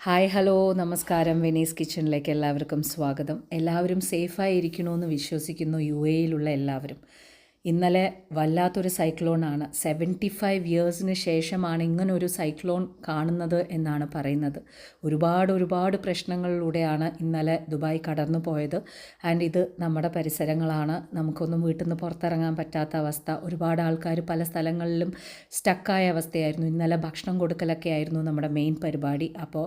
Hi hello നമസ്കാരം. Venice കിച്ചണിലേക്ക് എല്ലാവർക്കും സ്വാഗതം. എല്ലാവരും സേഫായി ഇരിക്കണമെന്ന് വിശ്വസിക്കുന്നു, യിലുള്ള എല്ലാവരും. ഇന്നലെ വല്ലാത്തൊരു സൈക്ലോണാണ്. 75 ഇയേഴ്സിന് ശേഷമാണ് ഇങ്ങനൊരു സൈക്ലോൺ കാണുന്നത് എന്നാണ് പറയുന്നത്. ഒരുപാട് പ്രശ്നങ്ങളിലൂടെയാണ് ഇന്നലെ ദുബായ് കടന്നു പോയത്. ആൻഡ് ഇത് നമ്മുടെ പരിസരങ്ങളാണ്. നമുക്കൊന്നും വീട്ടിൽ നിന്ന് പുറത്തിറങ്ങാൻ പറ്റാത്ത അവസ്ഥ. ഒരുപാട് ആൾക്കാർ പല സ്ഥലങ്ങളിലും സ്റ്റക്കായ അവസ്ഥയായിരുന്നു. ഇന്നലെ ഭക്ഷണം കൊടുക്കലൊക്കെ ആയിരുന്നു നമ്മുടെ മെയിൻ പരിപാടി. അപ്പോൾ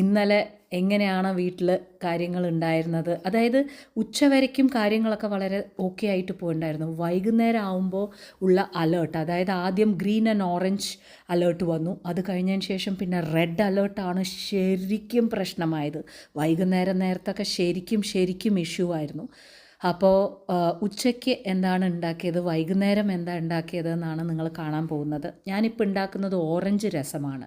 ഇന്നലെ എങ്ങനെയാണ് വീട്ടിൽ കാര്യങ്ങൾ ഉണ്ടായിരുന്നത്, അതായത് ഉച്ചവരയ്ക്കും കാര്യങ്ങളൊക്കെ വളരെ ഓക്കെ ആയിട്ട് പോയിട്ടുണ്ടായിരുന്നു. വൈകുന്നേരം ആകുമ്പോൾ ഉള്ള അലേർട്ട്, അതായത് ആദ്യം ഗ്രീൻ ആൻഡ് ഓറഞ്ച് അലേർട്ട് വന്നു. അത് കഴിഞ്ഞതിന് ശേഷം പിന്നെ റെഡ് അലേർട്ടാണ് ശരിക്കും പ്രശ്നമായത്. വൈകുന്നേരം നേരത്തൊക്കെ ശരിക്കും ഇഷ്യൂ ആയിരുന്നു. അപ്പോൾ ഉച്ചയ്ക്ക് എന്താണ് ഉണ്ടാക്കിയത്, വൈകുന്നേരം എന്താ ഉണ്ടാക്കിയത് എന്നാണ് നിങ്ങൾ കാണാൻ പോകുന്നത്. ഞാനിപ്പോൾ ഉണ്ടാക്കുന്നത് ഓറഞ്ച് രസമാണ്.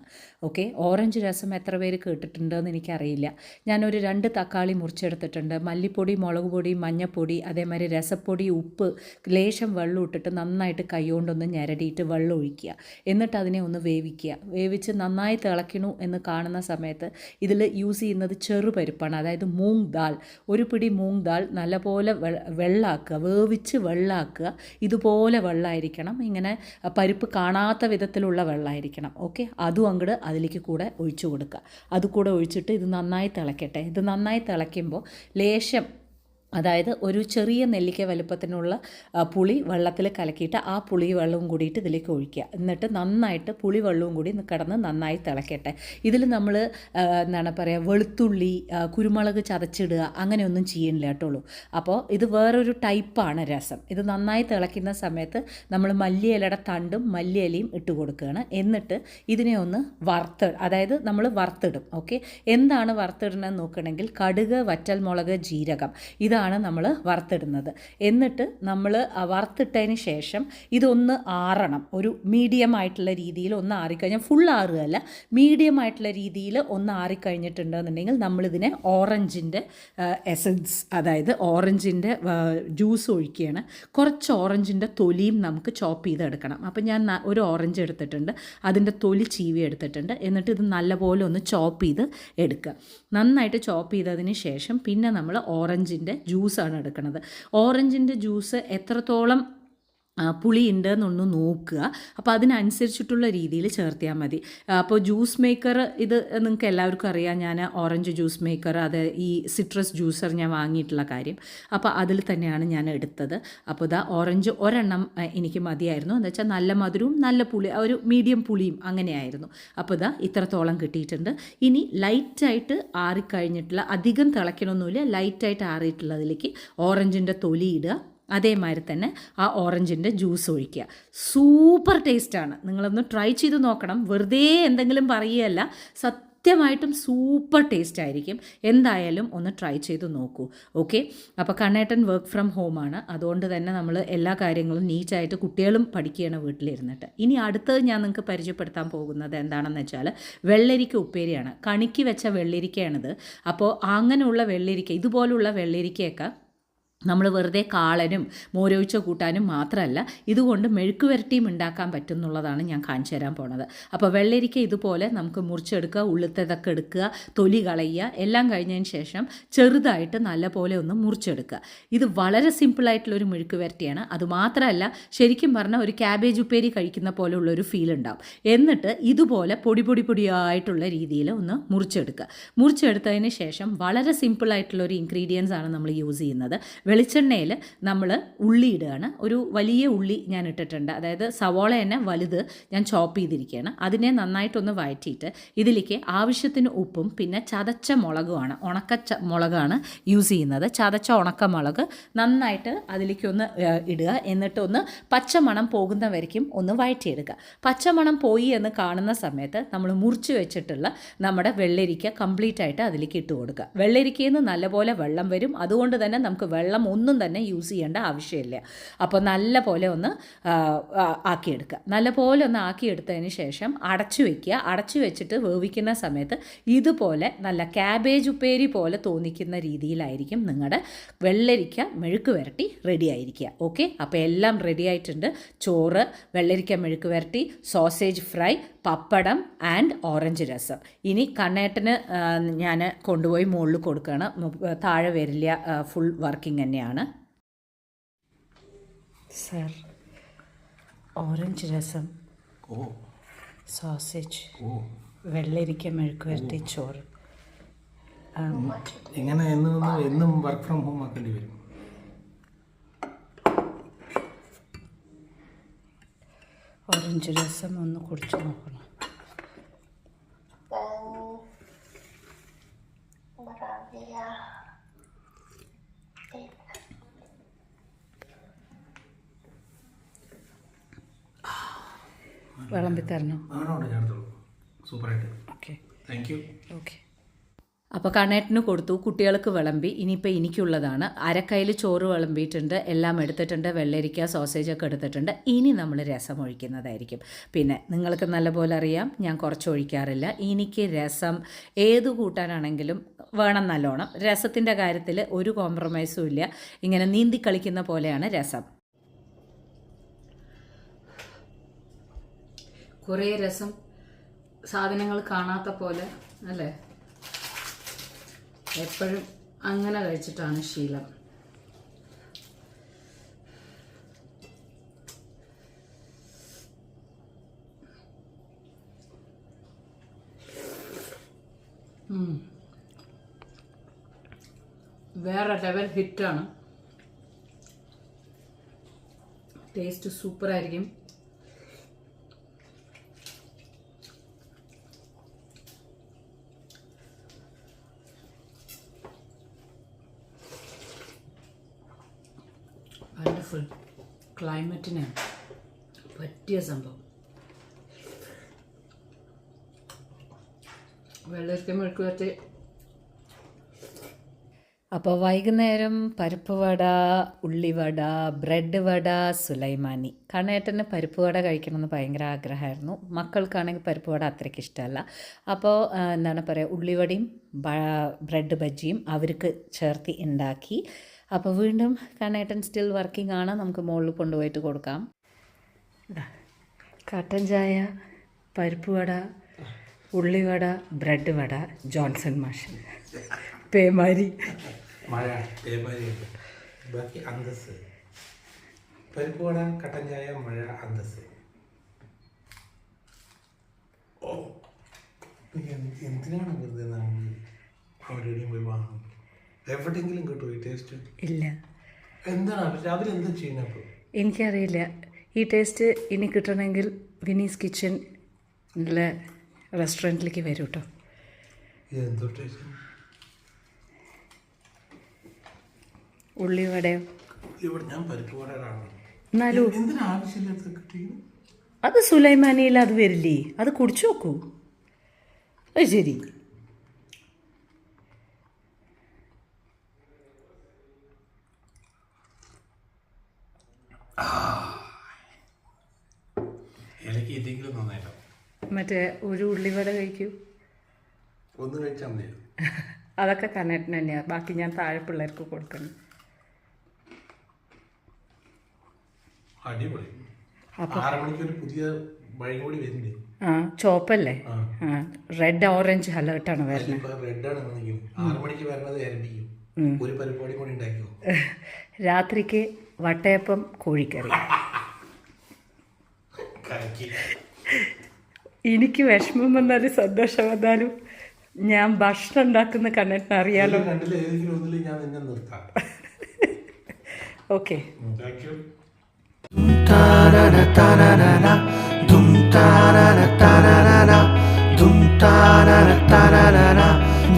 ഓക്കെ, ഓറഞ്ച് രസം എത്ര പേര് കേട്ടിട്ടുണ്ടെന്ന് എനിക്കറിയില്ല. ഞാനൊരു 2 തക്കാളി മുറിച്ചെടുത്തിട്ടുണ്ട്. മല്ലിപ്പൊടി, മുളക് പൊടി, മഞ്ഞൾപ്പൊടി, അതേമാതിരി രസപ്പൊടി, ഉപ്പ്, ലേശം വെള്ളം ഇട്ടിട്ട് നന്നായിട്ട് കൈകൊണ്ടൊന്ന് ഞെരടിയിട്ട് വെള്ളം ഒഴിക്കുക. എന്നിട്ട് അതിനെ ഒന്ന് വേവിച്ച് നന്നായി തിളയ്ക്കണു എന്ന് കാണുന്ന സമയത്ത് ഇതിൽ യൂസ് ചെയ്യുന്നത് ചെറുപരിപ്പാണ്, അതായത് മൂങ് ദാൽ. ഒരു പിടി മൂങ് ദാൽ നല്ലപോലെ വെള്ളമാക്കുക, വേവിച്ച് വെള്ളമാക്കുക. ഇതുപോലെ വെള്ളമായിരിക്കണം, ഇങ്ങനെ പരിപ്പ് കാണാത്ത വിധത്തിലുള്ള വെള്ളമായിരിക്കണം. ഓക്കെ, അതും അങ്ങോട്ട് അതിലേക്ക് കൂടെ ഒഴിച്ചു കൊടുക്കുക. അത് കൂടെ ഒഴിച്ചിട്ട് ഇത് നന്നായി തിളയ്ക്കട്ടെ. ഇത് നന്നായി തിളയ്ക്കുമ്പോൾ ലേശം, അതായത് ഒരു ചെറിയ നെല്ലിക്ക വലുപ്പത്തിനുള്ള പുളി വെള്ളത്തിൽ കലക്കിയിട്ട് ആ പുളി വെള്ളവും കൂടിയിട്ട് ഇതിലേക്ക് ഒഴിക്കുക. എന്നിട്ട് നന്നായിട്ട് പുളി വെള്ളവും കൂടി കിടന്ന് നന്നായി തിളക്കട്ടെ. ഇതിൽ നമ്മൾ എന്താണ് പറയുക, വെളുത്തുള്ളി, കുരുമുളക് ചതച്ചിടുക അങ്ങനെയൊന്നും ചെയ്യണില്ല കേട്ടോളൂ. അപ്പോൾ ഇത് വേറൊരു ടൈപ്പാണ് രസം. ഇത് നന്നായി തിളയ്ക്കുന്ന സമയത്ത് നമ്മൾ മല്ലിയിലയുടെ തണ്ടും മല്ലിയിലയും ഇട്ട് കൊടുക്കുകയാണ്. എന്നിട്ട് ഇതിനെ ഒന്ന് അതായത് നമ്മൾ വറുത്തിടും. ഓക്കെ, എന്താണ് വറുത്തിടണമെന്ന് നോക്കണമെങ്കിൽ കടുക്, വറ്റൽമുളക്, ജീരകം, ഇതാണ് നമ്മൾ വറുത്തിടുന്നത്. എന്നിട്ട് നമ്മൾ വറുത്തിട്ടതിന് ശേഷം ഇതൊന്ന് ആറണം. ഒരു മീഡിയം ആയിട്ടുള്ള രീതിയിൽ ഒന്ന് ആറിക്കഴിഞ്ഞാൽ, ഫുൾ ആറുകയല്ല, മീഡിയം ആയിട്ടുള്ള രീതിയിൽ ഒന്ന് ആറിക്കഴിഞ്ഞിട്ടുണ്ടെന്നുണ്ടെങ്കിൽ നമ്മളിതിനെ ഓറഞ്ചിൻ്റെ എസൻസ്, അതായത് ഓറഞ്ചിൻ്റെ ജ്യൂസ് ഒഴിക്കുകയാണ്. കുറച്ച് ഓറഞ്ചിൻ്റെ തൊലിയും നമുക്ക് ചോപ്പ് ചെയ്തെടുക്കണം. അപ്പം ഞാൻ ഒരു ഓറഞ്ച് എടുത്തിട്ടുണ്ട്, അതിൻ്റെ തൊലി ചീവി എടുത്തിട്ടുണ്ട്. എന്നിട്ട് ഇത് നല്ലപോലെ ഒന്ന് ചോപ്പ് ചെയ്ത് എടുക്കുക. നന്നായിട്ട് ചോപ്പ് ചെയ്തതിന് ശേഷം പിന്നെ നമ്മൾ ഓറഞ്ചിൻ്റെ ജ്യൂസാണ് എടുക്കുന്നത്. ഓറഞ്ചിൻ്റെ ജ്യൂസ് എത്രത്തോളം പുളി ഉണ്ടെന്നൊന്ന് നോക്കുക. അപ്പോൾ അതിനനുസരിച്ചിട്ടുള്ള രീതിയിൽ ചേർത്തിയാൽ മതി. അപ്പോൾ ജ്യൂസ് മേക്കർ ഇത് നിങ്ങൾക്ക് എല്ലാവർക്കും അറിയാം. ഞാൻ ഓറഞ്ച് ജ്യൂസ് മേക്കർ, അത് ഈ സിട്രസ് ജ്യൂസർ ഞാൻ വാങ്ങിയിട്ടുള്ള കാര്യം. അപ്പോൾ അതിൽ തന്നെയാണ് ഞാൻ എടുത്തത്. അപ്പോൾ ഇതാ ഓറഞ്ച് ഒരെണ്ണം എനിക്ക് മതിയായിരുന്നു. എന്ന് വെച്ചാൽ നല്ല മധുരവും നല്ല പുളി, ഒരു മീഡിയം പുളിയും അങ്ങനെയായിരുന്നു. അപ്പോൾ ഇതാ ഇത്രത്തോളം കിട്ടിയിട്ടുണ്ട്. ഇനി ലൈറ്റായിട്ട് ആറിക്കഴിഞ്ഞിട്ടുള്ള, അധികം തിളയ്ക്കണമൊന്നുമില്ല, ലൈറ്റായിട്ട് ആറിയിട്ടുള്ളതിലേക്ക് ഓറഞ്ചിൻ്റെ തൊലി ഇടുക. അതേമാതിരി തന്നെ ആ ഓറഞ്ചിൻ്റെ ജ്യൂസ് ഒഴിക്കുക. സൂപ്പർ ടേസ്റ്റാണ്. നിങ്ങളൊന്ന് ട്രൈ ചെയ്ത് നോക്കണം. വെറുതെ എന്തെങ്കിലും പറയുകയല്ല, സത്യമായിട്ടും സൂപ്പർ ടേസ്റ്റ് ആയിരിക്കും. എന്തായാലും ഒന്ന് ട്രൈ ചെയ്ത് നോക്കൂ. ഓക്കെ, അപ്പോൾ കണ്ണേട്ടൻ വർക്ക് ഫ്രം ഹോമാണ്. അതുകൊണ്ട് തന്നെ നമ്മൾ എല്ലാ കാര്യങ്ങളും നീറ്റായിട്ട് കുട്ടികളും പഠിക്കുകയാണ് വീട്ടിലിരുന്നിട്ട്. ഇനി അടുത്തത് ഞാൻ നിങ്ങൾക്ക് പരിചയപ്പെടുത്താൻ പോകുന്നത് എന്താണെന്ന് വെച്ചാൽ വെള്ളരിക്ക ഉപ്പേരിയാണ്. കണിക്ക് വെച്ച വെള്ളരിക്കയാണിത്. അപ്പോൾ അങ്ങനെയുള്ള വെള്ളരിക്ക, ഇതുപോലുള്ള വെള്ളരിക്കയൊക്കെ നമ്മൾ വെറുതെ കാളനും മോരൊഴിച്ച കൂട്ടാനും മാത്രമല്ല, ഇതുകൊണ്ട് മെഴുക്ക് വരട്ടിയും ഉണ്ടാക്കാൻ പറ്റും എന്നുള്ളതാണ് ഞാൻ കാണിച്ചു തരാൻ പോണത്. അപ്പോൾ വെള്ളരിക്ക ഇതുപോലെ നമുക്ക് മുറിച്ചെടുക്കുക, ഉള്ളിത്തതൊക്കെ എടുക്കുക, തൊലി കളയുക. എല്ലാം കഴിഞ്ഞതിന് ശേഷം ചെറുതായിട്ട് നല്ലപോലെ ഒന്ന് മുറിച്ചെടുക്കുക. ഇത് വളരെ സിമ്പിളായിട്ടുള്ളൊരു മെഴുക്ക് വരട്ടിയാണ്. അതുമാത്രമല്ല, ശരിക്കും പറഞ്ഞാൽ ഒരു ക്യാബേജ് ഉപ്പേരി കഴിക്കുന്ന പോലെയുള്ളൊരു ഫീൽ ഉണ്ടാവും. എന്നിട്ട് ഇതുപോലെ പൊടിയായിട്ടുള്ള രീതിയിൽ ഒന്ന് മുറിച്ചെടുക്കുക. മുറിച്ചെടുത്തതിന് ശേഷം വളരെ സിമ്പിളായിട്ടുള്ളൊരു ഇൻഗ്രീഡിയൻസ് ആണ് നമ്മൾ യൂസ് ചെയ്യുന്നത്. വെളിച്ചെണ്ണയിൽ നമ്മൾ ഉള്ളി ഇടുകയാണ്. ഒരു വലിയ ഉള്ളി ഞാൻ ഇട്ടിട്ടുണ്ട്, അതായത് സവോള തന്നെ വലുത് ഞാൻ ചോപ്പ് ചെയ്തിരിക്കുകയാണ്. അതിനെ നന്നായിട്ടൊന്ന് വഴറ്റിയിട്ട് ഇതിലേക്ക് ആവശ്യത്തിന് ഉപ്പും പിന്നെ ചതച്ച മുളകുമാണ്, മുളകാണ് യൂസ് ചെയ്യുന്നത്. ചതച്ച ഉണക്കമുളക് നന്നായിട്ട് അതിലേക്കൊന്ന് ഇടുക. എന്നിട്ടൊന്ന് പച്ചമണം പോകുന്ന വരയ്ക്കും ഒന്ന് വഴറ്റിയെടുക്കുക. പച്ചമണം പോയി എന്ന് കാണുന്ന സമയത്ത് നമ്മൾ മുറിച്ച് വെച്ചിട്ടുള്ള നമ്മുടെ വെള്ളരിക്ക കംപ്ലീറ്റ് ആയിട്ട് അതിലേക്ക് ഇട്ട് കൊടുക്കുക. വെള്ളരിക്കയിൽ നിന്ന് നല്ലപോലെ വെള്ളം വരും. അതുകൊണ്ട് തന്നെ നമുക്ക് വെള്ളം ഒന്നും തന്നെ യൂസ് ചെയ്യേണ്ട ആവശ്യമില്ല. അപ്പോൾ നല്ല പോലെ ഒന്ന് ആക്കിയെടുക്കുക. നല്ലപോലെ ഒന്ന് ആക്കിയെടുത്തതിന് ശേഷം അടച്ചു വയ്ക്കുക. അടച്ചു വെച്ചിട്ട് വേവിക്കുന്ന സമയത്ത് ഇതുപോലെ നല്ല ക്യാബേജ് ഉപ്പേരി പോലെ തോന്നിക്കുന്ന രീതിയിലായിരിക്കും നിങ്ങളുടെ വെള്ളരിക്ക മെഴുക്ക് വരട്ടി റെഡി ആയിരിക്കുക. ഓക്കെ, അപ്പോൾ എല്ലാം റെഡി ആയിട്ടുണ്ട്. ചോറ്, വെള്ളരിക്ക മെഴുക്ക് വരട്ടി, sausage fry, pappadam and orange രസം. ഇനി കണ്ണേട്ടന് ഞാൻ കൊണ്ടുപോയി മുകളിൽ കൊടുക്കുകയാണ്. താഴെ വരില്ല, ഫുൾ വർക്കിംഗ് തന്നെയാണ്. സർ, ഓറഞ്ച് രസം, സോസേജ്, വെള്ളരിക്ക മെഴുക്കുവരട്ടി, ചോറ്. ഇങ്ങനെ എന്നും വർക്ക് ഫ്രം ഹോം ആക്കേണ്ടി വരും. ഓറഞ്ച് രസം ഒന്ന് കുടിച്ചു നോക്കണം. വിളമ്പിത്തരണോ? സൂപ്പറായിട്ട്. Okay, thank you. ഓക്കെ. അപ്പോൾ കണ്ണേട്ടന് കൊടുത്തു, കുട്ടികൾക്ക് വിളമ്പി. ഇനിയിപ്പോൾ എനിക്കുള്ളതാണ്. അരക്കയിൽ ചോറ് വിളമ്പിയിട്ടുണ്ട്, എല്ലാം എടുത്തിട്ടുണ്ട്, വെള്ളരിക്ക സോസേജൊക്കെ എടുത്തിട്ടുണ്ട്. ഇനി നമ്മൾ രസം ഒഴിക്കുന്നതായിരിക്കും. പിന്നെ നിങ്ങൾക്ക് നല്ലപോലെ അറിയാം, ഞാൻ കുറച്ച് ഒഴിക്കാറില്ല. എനിക്ക് രസം ഏത് കൂട്ടാനാണെങ്കിലും വേണം നല്ലോണം. രസത്തിൻ്റെ കാര്യത്തിൽ ഒരു കോംപ്രമൈസും ഇല്ല. ഇങ്ങനെ നീന്തി കളിക്കുന്ന പോലെയാണ് രസം. കുറേ രസം സാധനങ്ങൾ കാണാത്ത പോലെ അല്ലേ? എപ്പോഴും അങ്ങനെ കഴിച്ചിട്ടാണ് ശീലം. വേറെ ലെവൽ ഹിറ്റാണ്. ടേസ്റ്റ് സൂപ്പറായിരിക്കും. വണ്ടർഫുൾ. ക്ലൈമറ്റിന് പറ്റിയ സംഭവം. വെള്ളരിക്ക മെഴുക്കുവരട്ടി. അപ്പോൾ വൈകുന്നേരം പരിപ്പ് വട, ഉള്ളിവട, ബ്രെഡ് വട, സുലൈമാനി. കണ്ണേട്ടന് പരിപ്പ് വട കഴിക്കണമെന്ന് ഭയങ്കര ആഗ്രഹമായിരുന്നു. മക്കൾക്കാണെങ്കിൽ പരിപ്പ് വട അത്രയ്ക്ക് ഇഷ്ടമല്ല. അപ്പോൾ എന്താണ് പറയുക, ഉള്ളിവടയും ബ്രെഡ് ബജ്ജിയും അവർക്ക് ചേർത്ത് ഉണ്ടാക്കി. അപ്പോൾ വീണ്ടും കണ്ണേട്ടൻ സ്റ്റിൽ വർക്കിംഗ് ആണ്. നമുക്ക് മുകളിൽ കൊണ്ടുപോയിട്ട് കൊടുക്കാം. കട്ടൻ ചായ, പരിപ്പ് വട, ഉള്ളിവട, ബ്രെഡ് വട, ജോൺസൺ മാഷൻ, പേമാരി, മഴ, പേമാരി, ബാക്കി അന്തസ്. പരിപ്പ് വട, കട്ടൻ ചായ, മഴ, അന്തസ്. ഓ, എന്തിനാണ് വെറുതെ നമ്മൾ എവിടെയും പോയി വാങ്ങും? എവിടെയെങ്കിലും കിട്ടുമോ ഈ ടേസ്റ്റ്? ഇല്ല. എന്താണ് അവരെന്താ ചെയ്യുന്നത്? അപ്പോൾ എനിക്കറിയില്ല. ഈ ടേസ്റ്റ് ഇനി കിട്ടണമെങ്കിൽ വിനീസ് കിച്ചൺ റെസ്റ്റോറൻറ്റിലേക്ക് വരും കേട്ടോ. ഇതെന്തോ ടേസ്റ്റ്? ഉള്ളിവടയോ? ഇവിടെ ഞാൻ പരിപ്പ് വടയാണ്. എന്നാലും എന്തിനാവശ്യമില്ലാത്ത കിട്ടിയത്? അത് സുലൈമാനിയിൽ അത് വരില്ലേ? അത് കുടിച്ചു നോക്കൂ. അത് ശരി. എനിക്ക് ഇതെങ്കിലും നന്നായിട്ടോ. മറ്റേ ഒരു ഉള്ളിവട കഴിക്കൂ. ഒന്ന് കഴിച്ചാൽ മതി. അതൊക്കെ കണ്ണേട്ടൻ തന്നെയാണ്. ബാക്കി ഞാൻ താഴെ പിള്ളേർക്ക് കൊടുക്കണം. അടിപൊളി. 6 മണിക്ക് ഒരു പുതിയ വഴി കൂടി വരുന്നുണ്ട്. ആ, ചോപ്പല്ലേ? റെഡ് ഓറഞ്ച് അലേർട്ടാണ് വരുന്നത്. റെഡാണ് 6 മണിക്ക് വരുന്നത്. ആരംഭിക്കും. ഒരു പരിപാടി കൂടി ഉണ്ടാക്കിയോ. രാത്രിക്ക് വട്ടയപ്പം, കോഴിക്കറി. എനിക്ക് വിഷമം വന്നാലും സന്തോഷം വന്നാലും ഞാൻ ഭക്ഷണം ഉണ്ടാക്കുന്ന കണ്ണേട്ടന് അറിയാലോ. ഓക്കെ.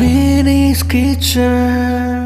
Vinny's Kitchen.